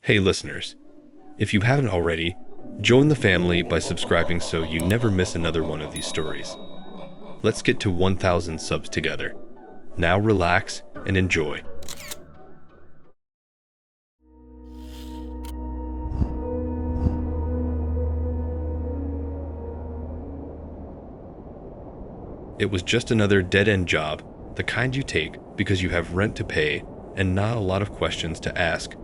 Hey listeners, if you haven't already, join the family by subscribing so you never miss another one of these stories. Let's get to 1,000 subs together. Now relax and enjoy. It was just another dead-end job, the kind you take because you have rent to pay and not a lot of questions to ask.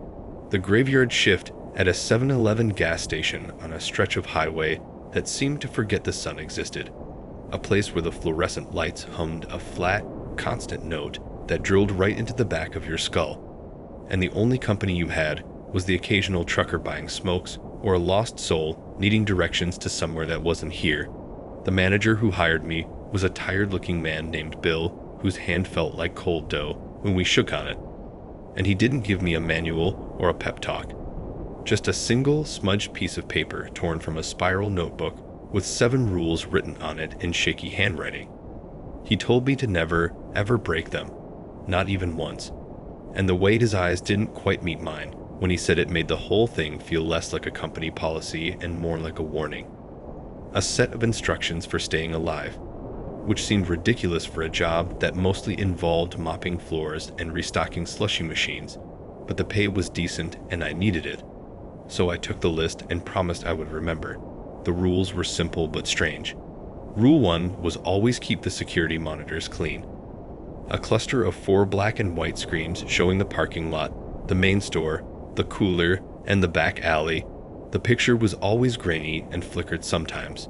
The graveyard shift at a 7-Eleven gas station on a stretch of highway that seemed to forget the sun existed. A place where the fluorescent lights hummed a flat, constant note that drilled right into the back of your skull. And the only company you had was the occasional trucker buying smokes or a lost soul needing directions to somewhere that wasn't here. The manager who hired me was a tired-looking man named Bill, whose hand felt like cold dough when we shook on it. And he didn't give me a manual or a pep talk. Just a single smudged piece of paper torn from a spiral notebook with 7 rules written on it in shaky handwriting. He told me to never, ever break them, not even once. And the way his eyes didn't quite meet mine when he said it made the whole thing feel less like a company policy and more like a warning. A set of instructions for staying alive, which seemed ridiculous for a job that mostly involved mopping floors and restocking slushy machines, but the pay was decent and I needed it. So I took the list and promised I would remember. The rules were simple but strange. Rule 1 was always keep the security monitors clean. A cluster of 4 black and white screens showing the parking lot, the main store, the cooler, and the back alley. The picture was always grainy and flickered sometimes.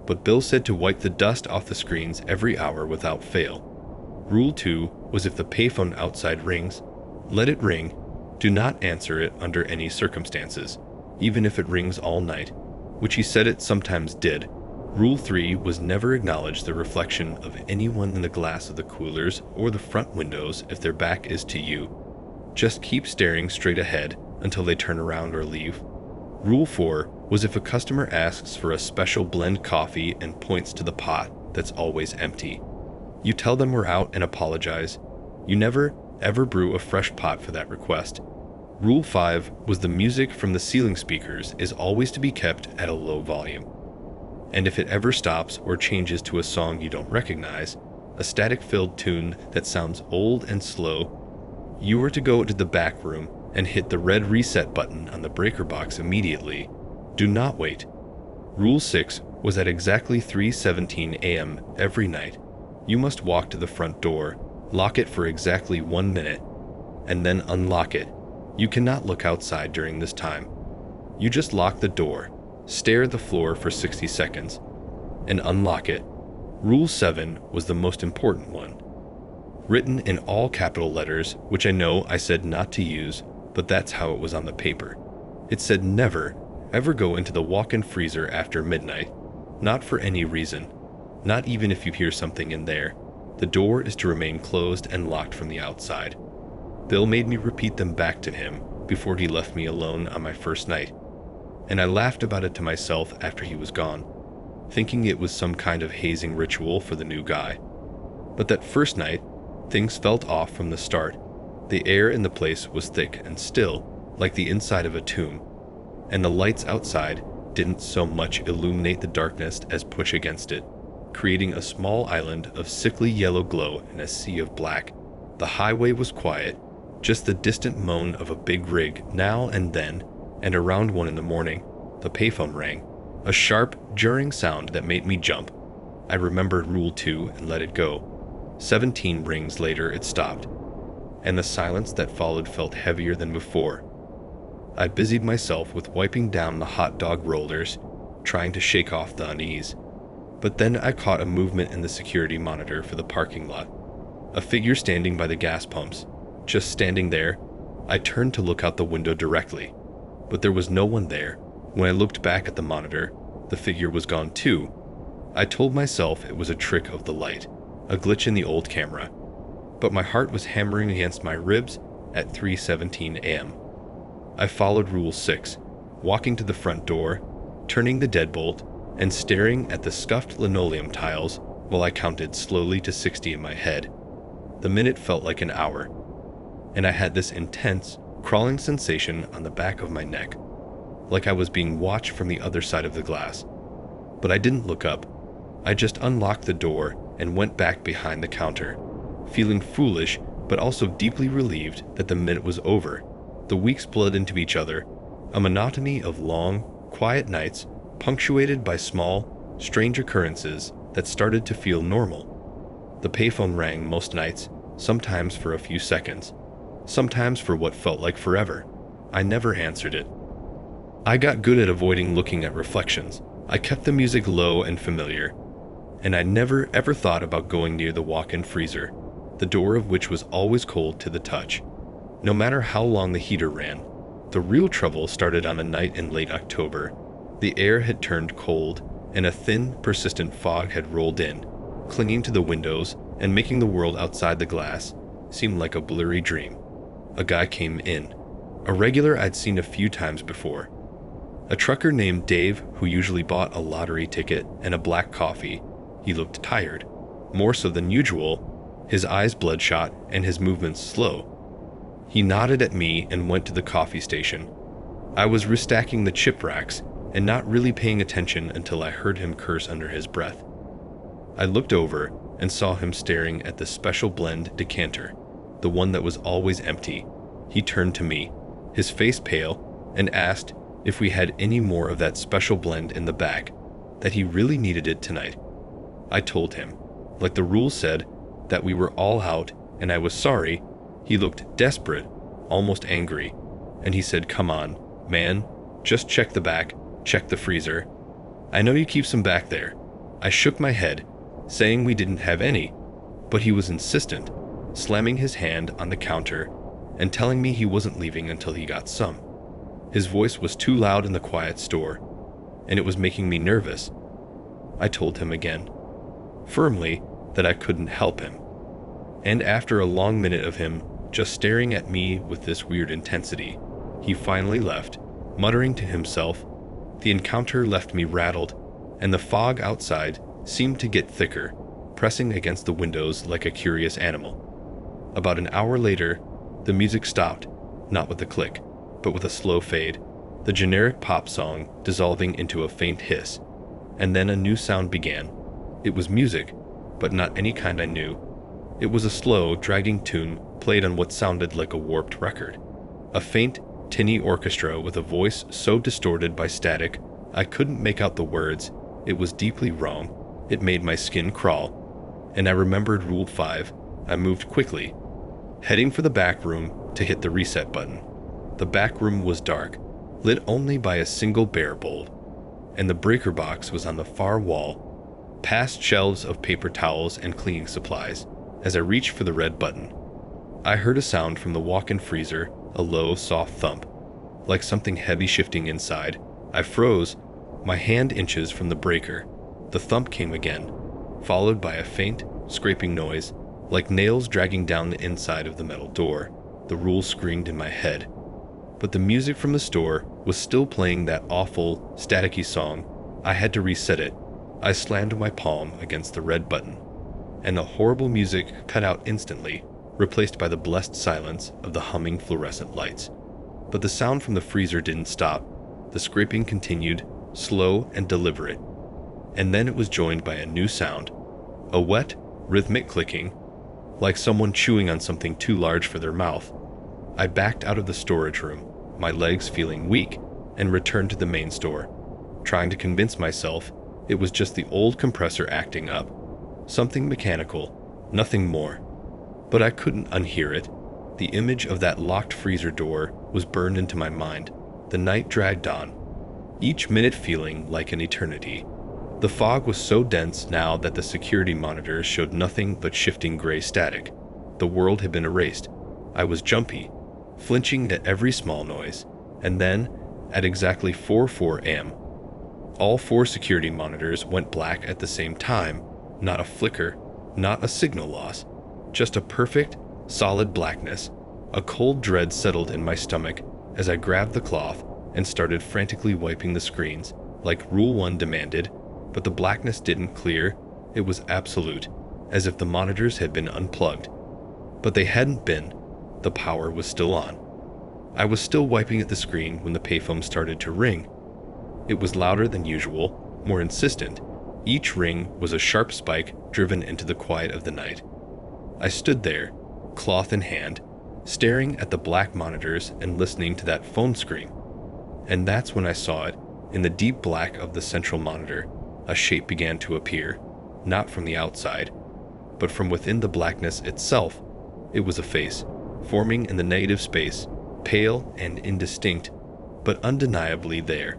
But Bill said to wipe the dust off the screens every hour without fail. Rule 2 was if the payphone outside rings, let it ring. Do not answer it under any circumstances, even if it rings all night, which he said it sometimes did. Rule 3 was never acknowledge the reflection of anyone in the glass of the coolers or the front windows if their back is to you. Just keep staring straight ahead until they turn around or leave. Rule 4 was if a customer asks for a special blend coffee and points to the pot that's always empty, you tell them we're out and apologize. You never, ever brew a fresh pot for that request. Rule 5 was the music from the ceiling speakers is always to be kept at a low volume. And if it ever stops or changes to a song you don't recognize, a static-filled tune that sounds old and slow, you were to go to the back room and hit the red reset button on the breaker box immediately. Do not wait. Rule 6 was at exactly 3:17 a.m. every night. You must walk to the front door, lock it for exactly 1 minute, and then unlock it. You cannot look outside during this time. You just lock the door, stare at the floor for 60 seconds, and unlock it. Rule 7 was the most important one. Written in all capital letters, which I know I said not to use, but that's how it was on the paper. It said never, ever go into the walk-in freezer after midnight. Not for any reason. Not even if you hear something in there. The door is to remain closed and locked from the outside. Bill made me repeat them back to him before he left me alone on my first night. And I laughed about it to myself after he was gone, thinking it was some kind of hazing ritual for the new guy. But that first night, things felt off from the start. The air in the place was thick and still, like the inside of a tomb, and the lights outside didn't so much illuminate the darkness as push against it, creating a small island of sickly yellow glow in a sea of black. The highway was quiet, just the distant moan of a big rig now and then, and around 1 in the morning, the payphone rang, a sharp, jarring sound that made me jump. I remembered Rule 2 and let it go. 17 rings later it stopped, and the silence that followed felt heavier than before. I busied myself with wiping down the hot dog rollers, trying to shake off the unease. But then I caught a movement in the security monitor for the parking lot. A figure standing by the gas pumps. Just standing there, I turned to look out the window directly, but there was no one there. When I looked back at the monitor, the figure was gone too. I told myself it was a trick of the light, a glitch in the old camera. But my heart was hammering against my ribs at 3:17 a.m. I followed Rule 6, walking to the front door, turning the deadbolt, and staring at the scuffed linoleum tiles while I counted slowly to 60 in my head. The minute felt like an hour, and I had this intense, crawling sensation on the back of my neck, like I was being watched from the other side of the glass. But I didn't look up. I just unlocked the door and went back behind the counter, feeling foolish but also deeply relieved that the minute was over. The weeks bled into each other, a monotony of long, quiet nights punctuated by small, strange occurrences that started to feel normal. The payphone rang most nights, sometimes for a few seconds, sometimes for what felt like forever. I never answered it. I got good at avoiding looking at reflections. I kept the music low and familiar, and I never ever thought about going near the walk-in freezer, the door of which was always cold to the touch, no matter how long the heater ran. The real trouble started on a night in late October. The air had turned cold, and a thin, persistent fog had rolled in, clinging to the windows and making the world outside the glass seem like a blurry dream. A guy came in, a regular I'd seen a few times before. A trucker named Dave who usually bought a lottery ticket and a black coffee. He looked tired, more so than usual, his eyes bloodshot and his movements slow. He nodded at me and went to the coffee station. I was restacking the chip racks and not really paying attention until I heard him curse under his breath. I looked over and saw him staring at the special blend decanter, the one that was always empty. He turned to me, his face pale, and asked if we had any more of that special blend in the back, that he really needed it tonight. I told him, like the rules said, that we were all out and I was sorry. He looked desperate, almost angry, and he said, "Come on, man, just check the back, check the freezer. I know you keep some back there." I shook my head, saying we didn't have any, but he was insistent, slamming his hand on the counter and telling me he wasn't leaving until he got some. His voice was too loud in the quiet store, and it was making me nervous. I told him again, firmly, that I couldn't help him. And after a long minute of him just staring at me with this weird intensity, he finally left, muttering to himself. The encounter left me rattled, and the fog outside seemed to get thicker, pressing against the windows like a curious animal. About an hour later, the music stopped, not with a click, but with a slow fade, the generic pop song dissolving into a faint hiss, and then a new sound began. It was music, but not any kind I knew. It was a slow, dragging tune played on what sounded like a warped record. A faint, tinny orchestra with a voice so distorted by static I couldn't make out the words. It was deeply wrong. It made my skin crawl. And I remembered Rule 5. I moved quickly, heading for the back room to hit the reset button. The back room was dark, lit only by a single bare bulb, and the breaker box was on the far wall, past shelves of paper towels and cleaning supplies. As I reached for the red button, I heard a sound from the walk-in freezer, a low, soft thump, like something heavy shifting inside. I froze, my hand inches from the breaker. The thump came again, followed by a faint, scraping noise, like nails dragging down the inside of the metal door. The rules screamed in my head, but the music from the store was still playing that awful, staticky song. I had to reset it. I slammed my palm against the red button, and the horrible music cut out instantly, replaced by the blessed silence of the humming fluorescent lights. But the sound from the freezer didn't stop. The scraping continued, slow and deliberate, and then it was joined by a new sound, a wet, rhythmic clicking, like someone chewing on something too large for their mouth. I backed out of the storage room, my legs feeling weak, and returned to the main store, trying to convince myself it was just the old compressor acting up. Something mechanical, nothing more. But I couldn't unhear it. The image of that locked freezer door was burned into my mind. The night dragged on, each minute feeling like an eternity. The fog was so dense now that the security monitors showed nothing but shifting gray static. The world had been erased. I was jumpy, flinching at every small noise, and then, at exactly 4:04 a.m., all 4 security monitors went black at the same time. Not a flicker, not a signal loss, just a perfect, solid blackness. A cold dread settled in my stomach as I grabbed the cloth and started frantically wiping the screens, like Rule 1 demanded, but the blackness didn't clear. It was absolute, as if the monitors had been unplugged. But they hadn't been. The power was still on. I was still wiping at the screen when the payphone started to ring. It was louder than usual, more insistent. Each ring was a sharp spike driven into the quiet of the night. I stood there, cloth in hand, staring at the black monitors and listening to that phone scream. And that's when I saw it. In the deep black of the central monitor, a shape began to appear, not from the outside, but from within the blackness itself. It was a face, forming in the negative space, pale and indistinct, but undeniably there.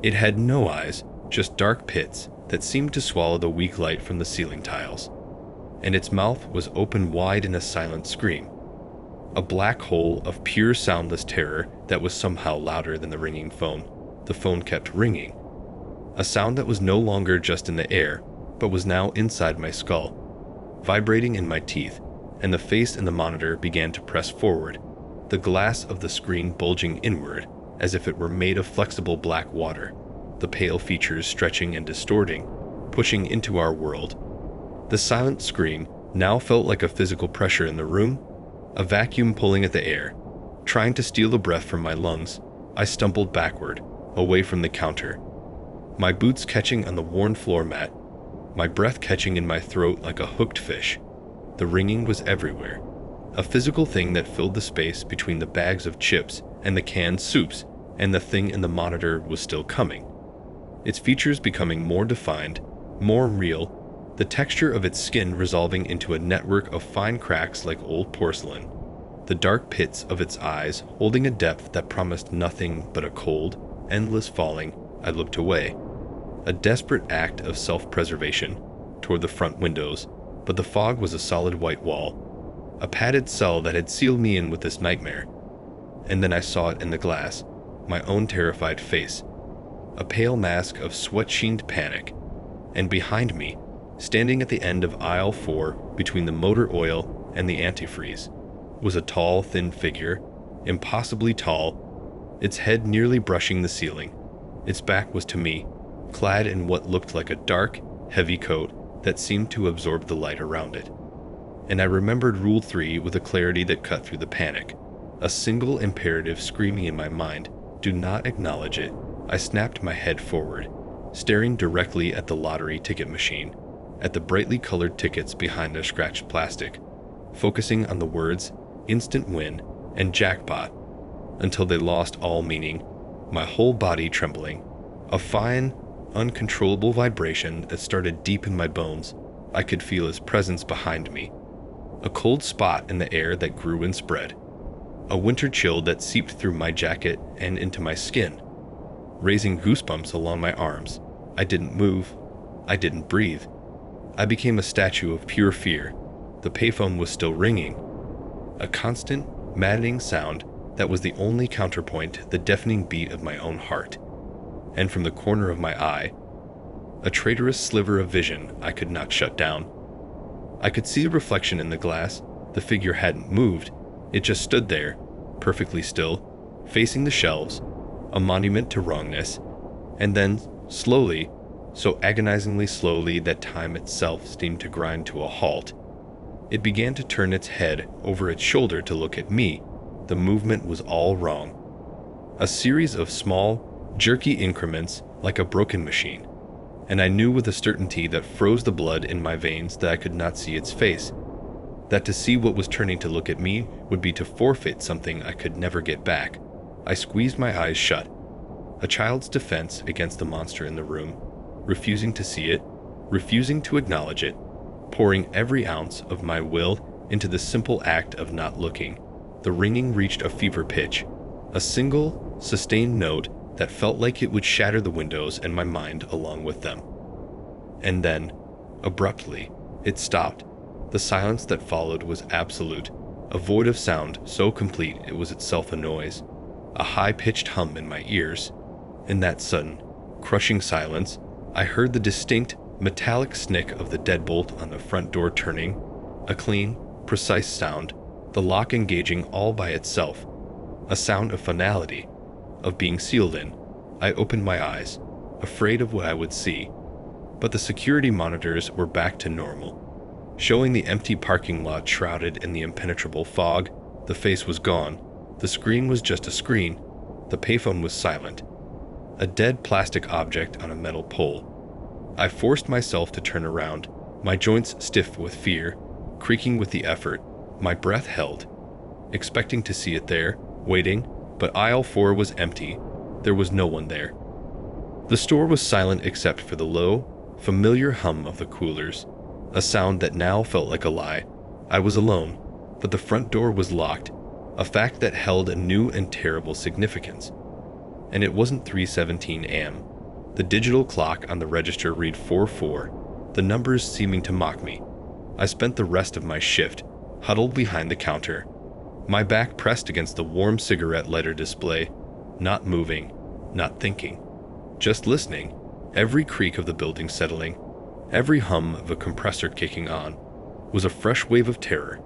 It had no eyes, just dark pits that seemed to swallow the weak light from the ceiling tiles, and its mouth was open wide in a silent scream. A black hole of pure soundless terror that was somehow louder than the ringing phone. The phone kept ringing. A sound that was no longer just in the air, but was now inside my skull, vibrating in my teeth, and the face in the monitor began to press forward, the glass of the screen bulging inward as if it were made of flexible black water, the pale features stretching and distorting, pushing into our world. The silent scream now felt like a physical pressure in the room, a vacuum pulling at the air. Trying to steal the breath from my lungs, I stumbled backward, away from the counter, my boots catching on the worn floor mat, my breath catching in my throat like a hooked fish. The ringing was everywhere, a physical thing that filled the space between the bags of chips and the canned soups, and the thing in the monitor was still coming. Its features becoming more defined, more real, the texture of its skin resolving into a network of fine cracks like old porcelain, the dark pits of its eyes holding a depth that promised nothing but a cold, endless falling. I looked away, a desperate act of self-preservation, toward the front windows, but the fog was a solid white wall, a padded cell that had sealed me in with this nightmare. And then I saw it in the glass, my own terrified face, a pale mask of sweat-sheened panic, and behind me, standing at the end of aisle 4 between the motor oil and the antifreeze, was a tall, thin figure, impossibly tall, its head nearly brushing the ceiling. Its back was to me, clad in what looked like a dark, heavy coat that seemed to absorb the light around it. And I remembered Rule 3 with a clarity that cut through the panic, a single imperative screaming in my mind, do not acknowledge it. I snapped my head forward, staring directly at the lottery ticket machine, at the brightly colored tickets behind the scratched plastic, focusing on the words instant win and jackpot until they lost all meaning, my whole body trembling, a fine, uncontrollable vibration that started deep in my bones. I could feel his presence behind me, a cold spot in the air that grew and spread, a winter chill that seeped through my jacket and into my skin, raising goosebumps along my arms. I didn't move. I didn't breathe. I became a statue of pure fear. The payphone was still ringing, a constant, maddening sound that was the only counterpoint, the deafening beat of my own heart. And from the corner of my eye, a traitorous sliver of vision I could not shut down. I could see a reflection in the glass. The figure hadn't moved. It just stood there, perfectly still, facing the shelves, a monument to wrongness. And then, slowly, so agonizingly slowly that time itself seemed to grind to a halt, it began to turn its head over its shoulder to look at me. The movement was all wrong. A series of small, jerky increments like a broken machine, and I knew with a certainty that froze the blood in my veins that I could not see its face, that to see what was turning to look at me would be to forfeit something I could never get back. I squeezed my eyes shut, a child's defense against the monster in the room, refusing to see it, refusing to acknowledge it, pouring every ounce of my will into the simple act of not looking. The ringing reached a fever pitch, a single, sustained note that felt like it would shatter the windows and my mind along with them. And then, abruptly, it stopped. The silence that followed was absolute, a void of sound so complete it was itself a noise, a high-pitched hum in my ears. In that sudden, crushing silence, I heard the distinct, metallic snick of the deadbolt on the front door turning, a clean, precise sound, the lock engaging all by itself, a sound of finality, of being sealed in. I opened my eyes, afraid of what I would see, but the security monitors were back to normal, showing the empty parking lot shrouded in the impenetrable fog. The face was gone, The screen was just a screen. The payphone was silent. A dead plastic object on a metal pole. I forced myself to turn around, my joints stiff with fear, creaking with the effort, my breath held, expecting to see it there, waiting, but aisle 4 was empty. There was no one there. The store was silent except for the low, familiar hum of the coolers, a sound that now felt like a lie. I was alone, but the front door was locked, a fact that held a new and terrible significance. And it wasn't 3:17 a.m. The digital clock on the register read 4:4, the numbers seeming to mock me. I spent the rest of my shift huddled behind the counter, my back pressed against the warm cigarette lighter display, not moving, not thinking, just listening, every creak of the building settling, every hum of a compressor kicking on, was a fresh wave of terror.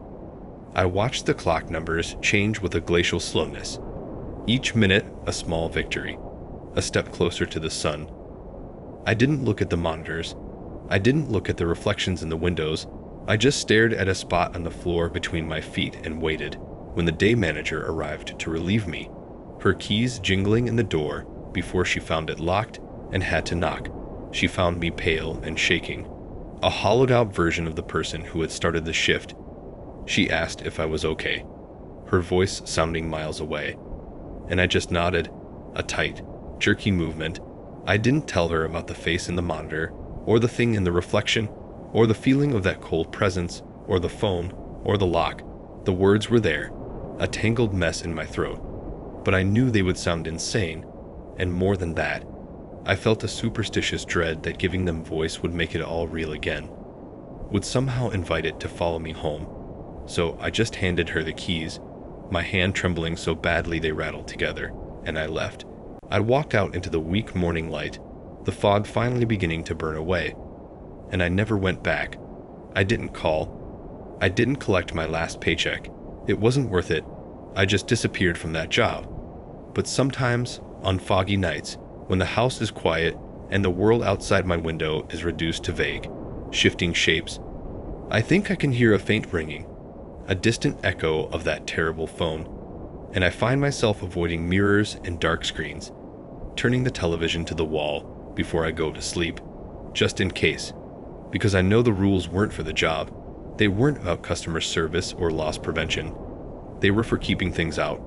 I watched the clock numbers change with a glacial slowness. Each minute, a small victory, a step closer to the sun. I didn't look at the monitors. I didn't look at the reflections in the windows. I just stared at a spot on the floor between my feet and waited when the day manager arrived to relieve me, her keys jingling in the door before she found it locked and had to knock. She found me pale and shaking, a hollowed-out version of the person who had started the shift. She asked if I was okay, her voice sounding miles away, and I just nodded, a tight, jerky movement. I didn't tell her about the face in the monitor, or the thing in the reflection, or the feeling of that cold presence, or the phone, or the lock. The words were there, a tangled mess in my throat, but I knew they would sound insane, and more than that, I felt a superstitious dread that giving them voice would make it all real again, would somehow invite it to follow me home. So I just handed her the keys, my hand trembling so badly they rattled together, and I left. I walked out into the weak morning light, the fog finally beginning to burn away, and I never went back. I didn't call. I didn't collect my last paycheck. It wasn't worth it. I just disappeared from that job. But sometimes, on foggy nights, when the house is quiet and the world outside my window is reduced to vague, shifting shapes, I think I can hear a faint ringing, a distant echo of that terrible phone, and I find myself avoiding mirrors and dark screens, turning the television to the wall before I go to sleep, just in case, because I know the rules weren't for the job. They weren't about customer service or loss prevention. They were for keeping things out,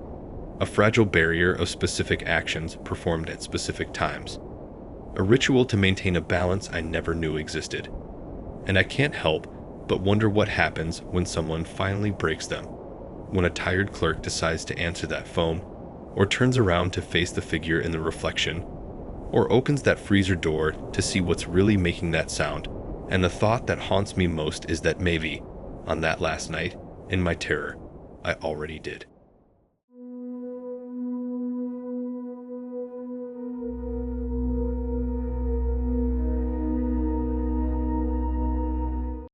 a fragile barrier of specific actions performed at specific times, a ritual to maintain a balance I never knew existed. And I can't help but wonder what happens when someone finally breaks them, when a tired clerk decides to answer that phone, or turns around to face the figure in the reflection, or opens that freezer door to see what's really making that sound. And the thought that haunts me most is that maybe, on that last night, in my terror, I already did.